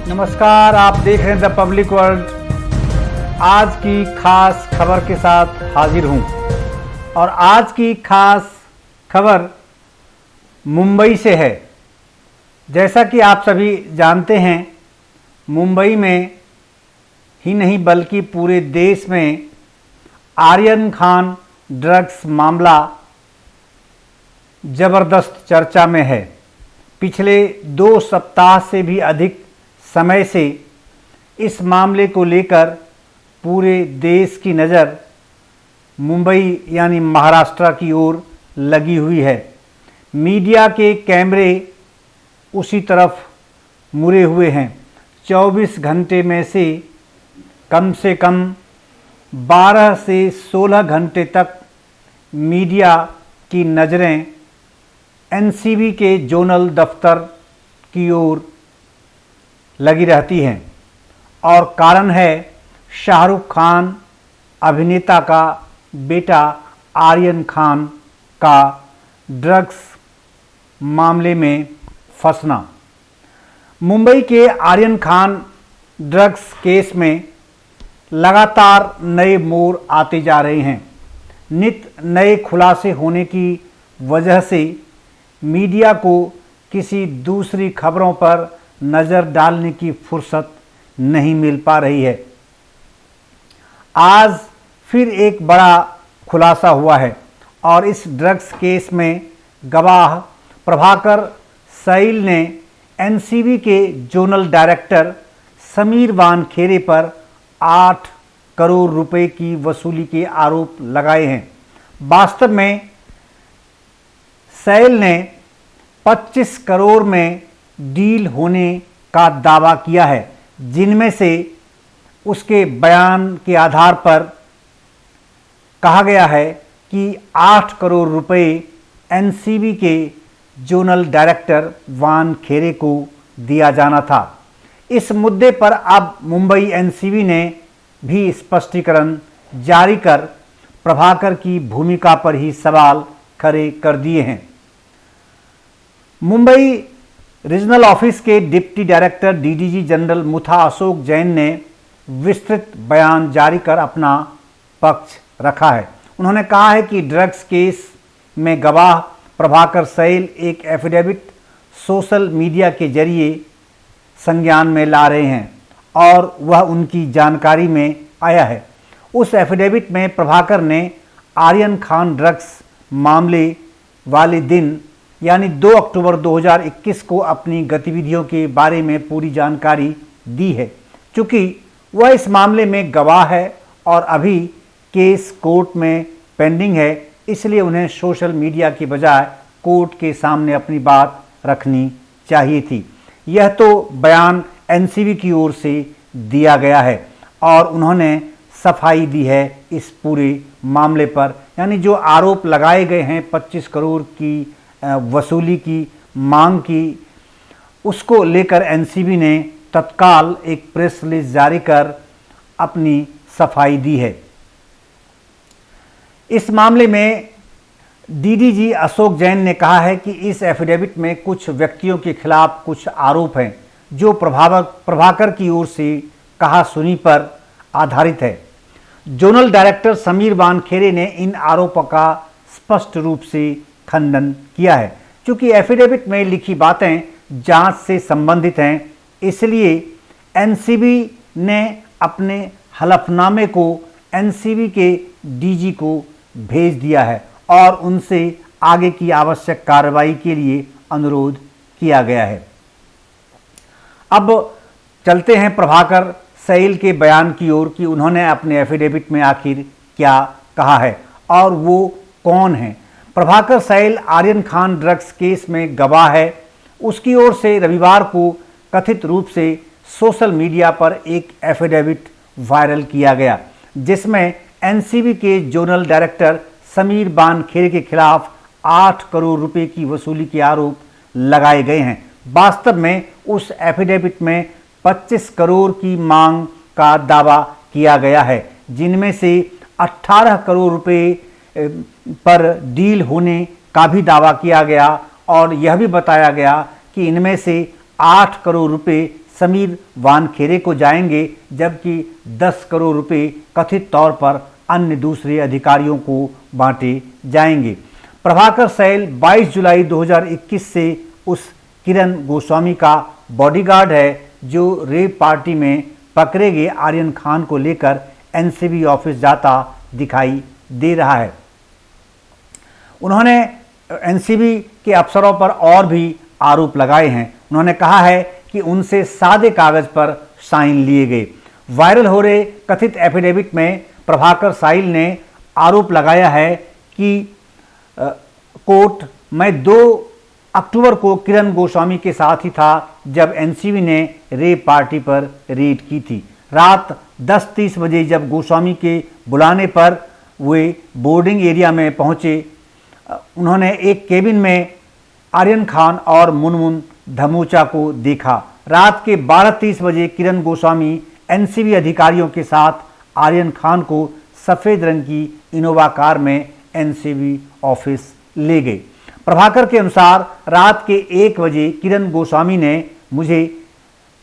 नमस्कार, आप देख रहे हैं द पब्लिक वर्ल्ड। आज की खास खबर के साथ हाजिर हूं और आज की खास खबर मुंबई से है। जैसा कि आप सभी जानते हैं, मुंबई में ही नहीं बल्कि पूरे देश में आर्यन खान ड्रग्स मामला ज़बरदस्त चर्चा में है। पिछले 2 सप्ताह से भी अधिक समय से इस मामले को लेकर पूरे देश की नज़र मुंबई यानी महाराष्ट्र की ओर लगी हुई है। मीडिया के कैमरे उसी तरफ मुड़े हुए हैं। 24 घंटे में से कम 12 से 16 घंटे तक मीडिया की नज़रें एनसीबी के जोनल दफ्तर की ओर लगी रहती हैं और कारण है शाहरुख खान अभिनेता का बेटा आर्यन खान का ड्रग्स मामले में फंसना। मुंबई के आर्यन खान ड्रग्स केस में लगातार नए मोड़ आते जा रहे हैं। नित नए खुलासे होने की वजह से मीडिया को किसी दूसरी खबरों पर नज़र डालने की फुर्सत नहीं मिल पा रही है। आज फिर एक बड़ा खुलासा हुआ है और इस ड्रग्स केस में गवाह प्रभाकर सैल ने एनसीबी के जोनल डायरेक्टर समीर वानखेड़े पर 8 करोड़ रुपए की वसूली के आरोप लगाए हैं। वास्तव में सैल ने 25 करोड़ में डील होने का दावा किया है, जिनमें से उसके बयान के आधार पर कहा गया है कि 8 करोड़ रुपए एनसीबी के जोनल डायरेक्टर वानखेड़े को दिया जाना था। इस मुद्दे पर अब मुंबई एनसीबी ने भी स्पष्टीकरण जारी कर प्रभाकर की भूमिका पर ही सवाल खड़े कर दिए हैं। मुंबई रीजनल ऑफिस के deputy director DDG general Mutha Ashok Jain ने विस्तृत बयान जारी कर अपना पक्ष रखा है। उन्होंने कहा है कि ड्रग्स केस में गवाह प्रभाकर सैल एक एफिडेविट सोशल मीडिया के जरिए संज्ञान में ला रहे हैं और वह उनकी जानकारी में आया है। उस एफिडेविट में प्रभाकर ने आर्यन खान ड्रग्स मामले वाले दिन यानी 2 अक्टूबर 2021 को अपनी गतिविधियों के बारे में पूरी जानकारी दी है। चूँकि वह इस मामले में गवाह है और अभी केस कोर्ट में पेंडिंग है, इसलिए उन्हें सोशल मीडिया के बजाय कोर्ट के सामने अपनी बात रखनी चाहिए थी। यह तो बयान एनसीबी की ओर से दिया गया है और उन्होंने सफाई दी है इस पूरे मामले पर, यानी जो आरोप लगाए गए हैं 25 करोड़ की वसूली की मांग की, उसको लेकर एनसीबी ने तत्काल एक प्रेस रिलीज जारी कर अपनी सफाई दी है। इस मामले में डीडीजी अशोक जैन ने कहा है कि इस एफिडेविट में कुछ व्यक्तियों के खिलाफ कुछ आरोप हैं जो प्रभाकर की ओर से कहा सुनी पर आधारित है। जोनल डायरेक्टर समीर वानखेड़े ने इन आरोपों का स्पष्ट रूप से खंडन किया है। क्योंकि एफिडेविट में लिखी बातें जांच से संबंधित हैं, इसलिए एनसीबी ने अपने हलफनामे को एनसीबी के डीजी को भेज दिया है और उनसे आगे की आवश्यक कार्रवाई के लिए अनुरोध किया गया है। अब चलते हैं प्रभाकर सैल के बयान की ओर कि उन्होंने अपने एफिडेविट में आखिर क्या कहा है और वो कौन है। प्रभाकर सैल आर्यन खान ड्रग्स केस में गवाह है। उसकी ओर से रविवार को कथित रूप से सोशल मीडिया पर एक एफिडेविट वायरल किया गया, जिसमें एनसीबी के जोनल डायरेक्टर समीर वानखेड़े के खिलाफ 8 करोड़ रुपए की वसूली के आरोप लगाए गए हैं। वास्तव में उस एफिडेविट में 25 करोड़ की मांग का दावा किया गया है, जिनमें से 18 करोड़ रुपए पर डील होने का भी दावा किया गया और यह भी बताया गया कि इनमें से 8 करोड़ रुपए समीर वानखेड़े को जाएंगे, जबकि 10 करोड़ रुपए कथित तौर पर अन्य दूसरे अधिकारियों को बांटे जाएंगे। प्रभाकर सैल 22 जुलाई 2021 से उस किरण गोस्वामी का बॉडीगार्ड है जो रेप पार्टी में पकड़े गए आर्यन खान को लेकर एनसीबी ऑफिस जाता दिखाई दे रहा है। उन्होंने एनसीबी के अफसरों पर और भी आरोप लगाए हैं। उन्होंने कहा है कि उनसे सादे कागज पर साइन लिए गए। वायरल हो रहे कथित एफिडेविट में प्रभाकर साइल ने आरोप लगाया है कि कोर्ट, मैं 2 अक्टूबर को किरण गोस्वामी के साथ ही था जब एनसीबी ने रेप पार्टी पर रेड की थी। रात 10:30 बजे जब गोस्वामी के बुलाने पर वे बोर्डिंग एरिया में पहुंचे, उन्होंने एक केबिन में आर्यन खान और मुनमुन धमोचा को देखा। रात के 12:30 बजे किरण गोस्वामी एनसीबी अधिकारियों के साथ आर्यन खान को सफ़ेद रंग की इनोवा कार में एनसीबी ऑफिस ले गए। प्रभाकर के अनुसार रात के 1 बजे किरण गोस्वामी ने मुझे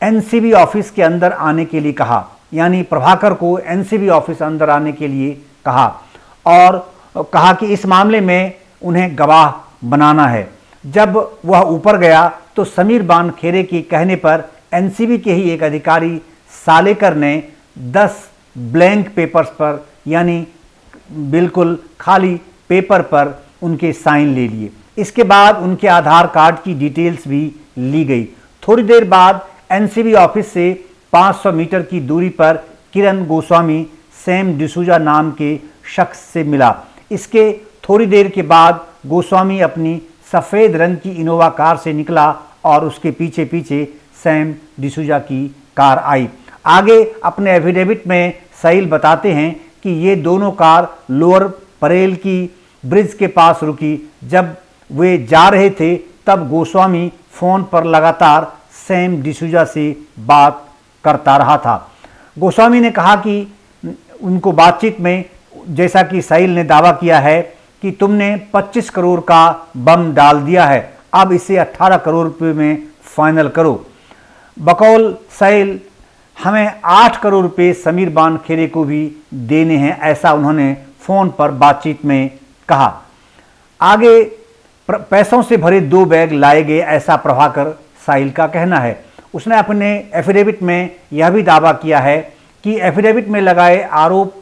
एनसीबी ऑफिस के अंदर आने के लिए कहा, यानी प्रभाकर को एनसीबी ऑफिस अंदर आने के लिए कहा और कहा कि इस मामले में उन्हें गवाह बनाना है। जब वह ऊपर गया तो समीर वानखेड़े के कहने पर एनसीबी के ही एक अधिकारी सालेकर ने 10 ब्लैंक पेपर्स पर, यानी बिल्कुल खाली पेपर पर उनके साइन ले लिए। इसके बाद उनके आधार कार्ड की डिटेल्स भी ली गई। थोड़ी देर बाद एनसीबी ऑफिस से 500 मीटर की दूरी पर किरण गोस्वामी सैम डिसूजा नाम के शख्स से मिला। इसके थोड़ी देर के बाद गोस्वामी अपनी सफ़ेद रंग की इनोवा कार से निकला और उसके पीछे पीछे सैम डिसूजा की कार आई। आगे अपने एफिडेविट में सैल बताते हैं कि ये दोनों कार लोअर परेल की ब्रिज के पास रुकी। जब वे जा रहे थे तब गोस्वामी फ़ोन पर लगातार सैम डिसूजा से बात करता रहा था। गोस्वामी ने कहा कि उनको बातचीत में, जैसा कि सैल ने दावा किया है कि तुमने 25 करोड़ का बम डाल दिया है, अब इसे 18 करोड़ रुपये में फाइनल करो। बकौल सैल हमें 8 करोड़ रुपये समीर वानखेड़े को भी देने हैं, ऐसा उन्होंने फ़ोन पर बातचीत में कहा। आगे पैसों से भरे 2 बैग लाए गए, ऐसा प्रभाकर साइल का कहना है। उसने अपने एफिडेविट में यह भी दावा किया है कि एफिडेविट में लगाए आरोप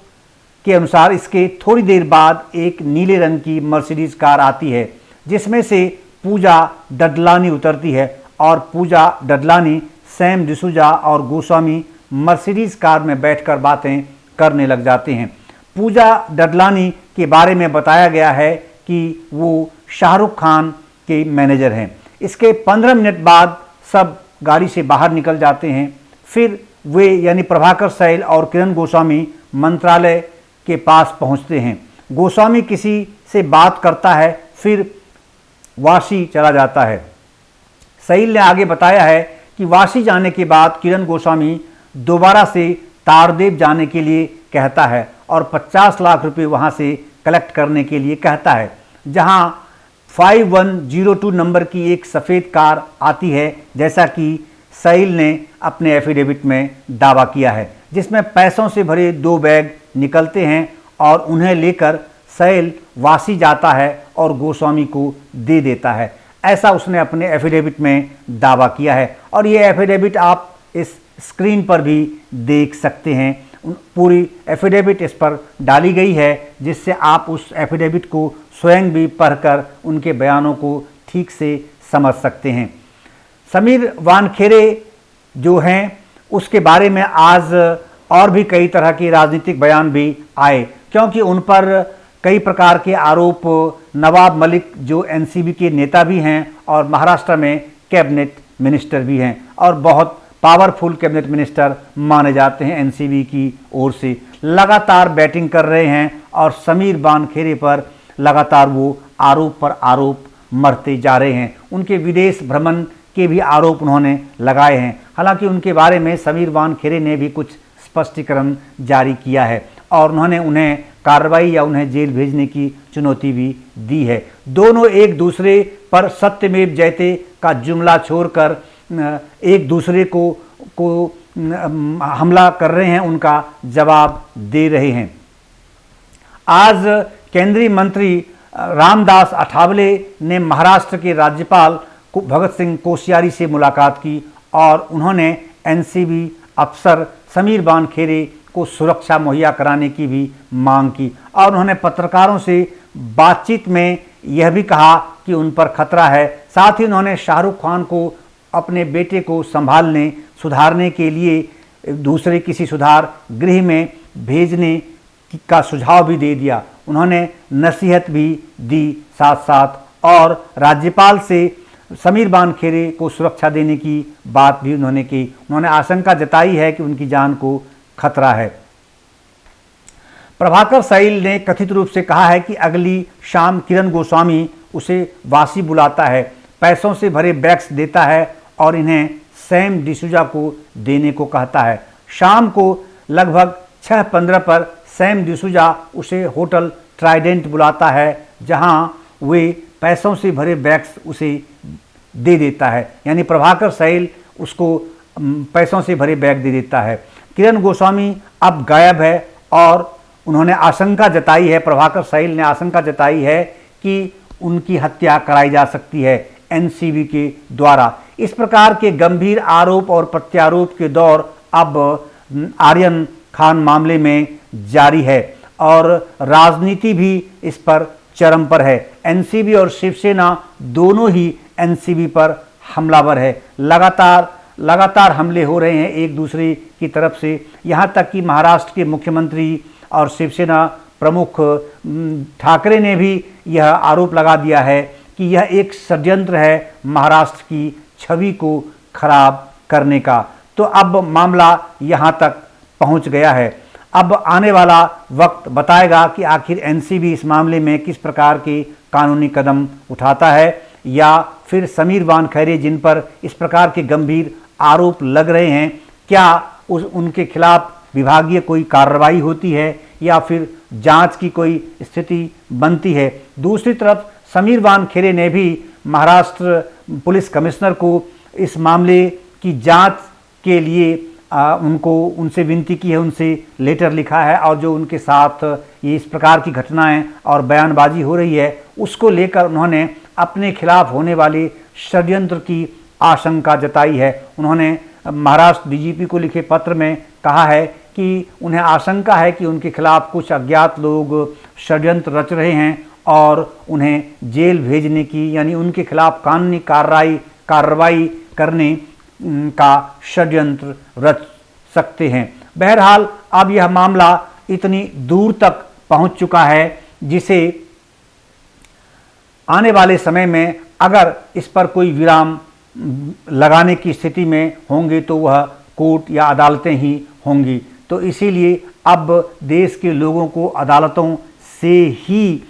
के अनुसार इसके थोड़ी देर बाद एक नीले रंग की मर्सिडीज कार आती है जिसमें से पूजा डडलानी उतरती है और पूजा डडलानी, सैम डिसूजा और गोस्वामी मर्सिडीज कार में बैठकर बातें करने लग जाते हैं। पूजा डडलानी के बारे में बताया गया है कि वो शाहरुख खान के मैनेजर हैं। इसके 15 मिनट बाद सब गाड़ी से बाहर निकल जाते हैं। फिर वे, यानी प्रभाकर सैल और किरण गोस्वामी मंत्रालय के पास पहुंचते हैं। गोस्वामी किसी से बात करता है, फिर वाशी चला जाता है। सैल ने आगे बताया है कि वाशी जाने के बाद किरण गोस्वामी दोबारा से तारदेव जाने के लिए कहता है और 50 लाख रुपए वहां से कलेक्ट करने के लिए कहता है, जहां 5102 नंबर की एक सफ़ेद कार आती है, जैसा कि सैल ने अपने एफिडेविट में दावा किया है, जिसमें पैसों से भरे 2 बैग निकलते हैं और उन्हें लेकर सैल वाशी जाता है और गोस्वामी को दे देता है, ऐसा उसने अपने एफिडेविट में दावा किया है। और ये एफिडेविट आप इस स्क्रीन पर भी देख सकते हैं। पूरी एफिडेविट इस पर डाली गई है, जिससे आप उस एफिडेविट को स्वयं भी पढ़कर उनके बयानों को ठीक से समझ सकते हैं। समीर वानखेड़े जो हैं उसके बारे में आज और भी कई तरह के राजनीतिक बयान भी आए, क्योंकि उन पर कई प्रकार के आरोप, नवाब मलिक जो एनसीबी के नेता भी हैं और महाराष्ट्र में कैबिनेट मिनिस्टर भी हैं और बहुत पावरफुल कैबिनेट मिनिस्टर माने जाते हैं एनसीबी की ओर से, लगातार बैटिंग कर रहे हैं और समीर वानखेड़े पर लगातार वो आरोप पर आरोप मरते जा रहे हैं। उनके विदेश भ्रमण के भी आरोप उन्होंने लगाए हैं। हालांकि उनके बारे में समीर वानखेड़े ने भी कुछ स्पष्टीकरण जारी किया है और उन्होंने उन्हें कार्रवाई या उन्हें जेल भेजने की चुनौती भी दी है। दोनों एक दूसरे पर सत्यमेव जयते का जुमला छोड़कर एक दूसरे को को हमला कर रहे हैं उनका जवाब दे रहे हैं। आज केंद्रीय मंत्री रामदास अठावले ने महाराष्ट्र के राज्यपाल भगत सिंह कोश्यारी से मुलाकात की और उन्होंने एनसीबी अफसर समीर वानखेड़े को सुरक्षा मुहैया कराने की भी मांग की और उन्होंने पत्रकारों से बातचीत में यह भी कहा कि उन पर खतरा है। साथ ही उन्होंने शाहरुख खान को अपने बेटे को संभालने सुधारने के लिए दूसरे किसी सुधार गृह में भेजने का सुझाव भी दे दिया। उन्होंने नसीहत भी दी साथ साथ और राज्यपाल से समीर वानखेड़े को सुरक्षा देने की बात भी उन्होंने की। उन्होंने आशंका जताई है कि उनकी जान को खतरा है। प्रभाकर सैल ने कथित रूप से कहा है कि अगली शाम किरण गोस्वामी उसे वासी बुलाता है, पैसों से भरे बैग्स देता है और इन्हें सैम डिसूजा को देने को कहता है। शाम को लगभग 6:15 पर सैम डिसूजा उसे होटल ट्राइडेंट बुलाता है जहां वे पैसों से भरे बैग्स उसे दे देता है, यानी प्रभाकर सैल उसको पैसों से भरे बैग दे देता है। किरण गोस्वामी अब गायब है और उन्होंने आशंका जताई है, प्रभाकर सैल ने आशंका जताई है कि उनकी हत्या कराई जा सकती है एनसीबी के द्वारा। इस प्रकार के गंभीर आरोप और प्रत्यारोप के दौर अब आर्यन खान मामले में जारी है और राजनीति भी इस पर चरम पर है। एनसीबी और शिवसेना दोनों ही एनसीबी पर हमलावर है। लगातार हमले हो रहे हैं एक दूसरे की तरफ से, यहाँ तक कि महाराष्ट्र के मुख्यमंत्री और शिवसेना प्रमुख ठाकरे ने भी यह आरोप लगा दिया है कि यह एक षड्यंत्र है महाराष्ट्र की छवि को खराब करने का। तो अब मामला यहाँ तक पहुँच गया है। अब आने वाला वक्त बताएगा कि आखिर एनसीबी इस मामले में किस प्रकार के कानूनी कदम उठाता है या फिर समीर वानखेड़े जिन पर इस प्रकार के गंभीर आरोप लग रहे हैं, क्या उनके खिलाफ विभागीय कोई कार्रवाई होती है या फिर जांच की कोई स्थिति बनती है। दूसरी तरफ समीर वानखेड़े ने भी महाराष्ट्र पुलिस कमिश्नर को इस मामले की जांच के लिए उनसे विनती की है, उनसे लेटर लिखा है और जो उनके साथ ये इस प्रकार की घटनाएं और बयानबाजी हो रही है उसको लेकर उन्होंने अपने खिलाफ होने वाले षड्यंत्र की आशंका जताई है। उन्होंने महाराष्ट्र डीजीपी को लिखे पत्र में कहा है कि उन्हें आशंका है कि उनके खिलाफ कुछ अज्ञात लोग षड्यंत्र रच रहे हैं और उन्हें जेल भेजने की, यानी उनके खिलाफ कानूनी कार्रवाई करने का षड्यंत्र रच सकते हैं। बहरहाल अब यह मामला इतनी दूर तक पहुंच चुका है जिसे आने वाले समय में अगर इस पर कोई विराम लगाने की स्थिति में होंगे तो वह कोर्ट या अदालतें ही होंगी। तो इसीलिए अब देश के लोगों को अदालतों से ही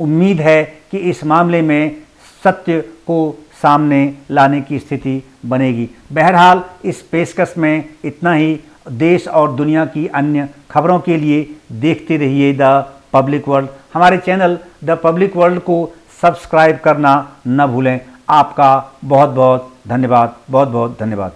उम्मीद है कि इस मामले में सत्य को सामने लाने की स्थिति बनेगी। बहरहाल इस पेशकश में इतना ही। देश और दुनिया की अन्य खबरों के लिए देखते रहिए द पब्लिक वर्ल्ड। हमारे चैनल द पब्लिक वर्ल्ड को सब्सक्राइब करना न भूलें। आपका बहुत बहुत धन्यवाद।